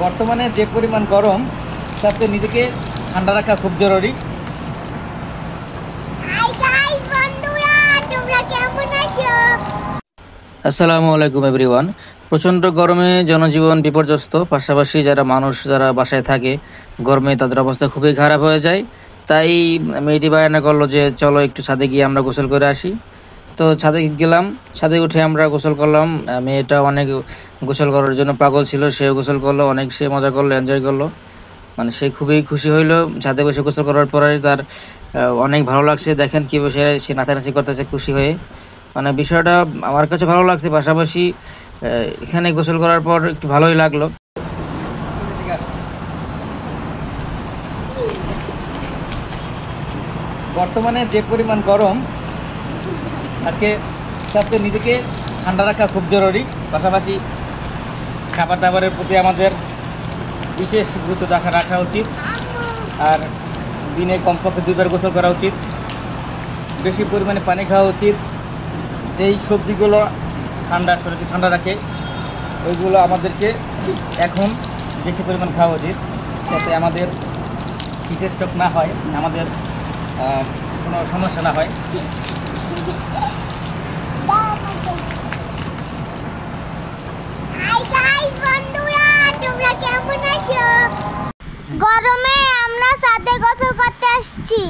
বর্তমানে যে পরিমাণ গরম তাতে নিজেকে ঠান্ডা রাখা খুব জরুরি। আসসালামু আলাইকুম এভরিওয়ান। প্রচণ্ড গরমে জনজীবন বিপর্যস্ত, পাশাপাশি যারা বাসায় থাকে গরমে তাদের অবস্থা খুবই খারাপ হয়ে যায়। তাই মেয়েটি বায়না করলো যে চলো একটু ছাদে গিয়ে আমরা গোসল করে আসি। তো ছাদে গেলাম, ছাদে উঠে আমরা গোসল করলাম। মেয়েটা অনেক গোসল করার জন্য পাগল ছিল, সে গোসল করলো, অনেক সে মজা করলো, এনজয় করলো। মানে সে খুবই খুশি হইলো ছাদে বসে গোসল করার পরে। তার অনেক ভালো লাগছে, দেখেন কি বসে সে নাচানাচি করতেছে খুশি হয়ে। মানে বিষয়টা আমার কাছে ভালো লাগছে, পাশাপাশি এখানে গোসল করার পর একটু ভালোই লাগলো। বর্তমানে যে পরিমাণ গরম তাতে নিজেকে ঠান্ডা রাখা খুব জরুরি। পাশাপাশি খাবার দাবারের প্রতি আমাদের বিশেষ গুরুত্ব রাখা উচিত। আর দিনে কমপক্ষে 2 বার গোসল করা উচিত, বেশি পরিমাণে পানি খাওয়া উচিত। যেই সবজিগুলো শরীরকে ঠান্ডা রাখে ওইগুলো আমাদেরকে এখন বেশি পরিমাণ খাওয়া উচিত, যাতে আমাদের হিট স্ট্রোক না হয়, আমাদের কোনো সমস্যা না হয়। গরমে আমরা ছাদে গোসল করতে আসছি।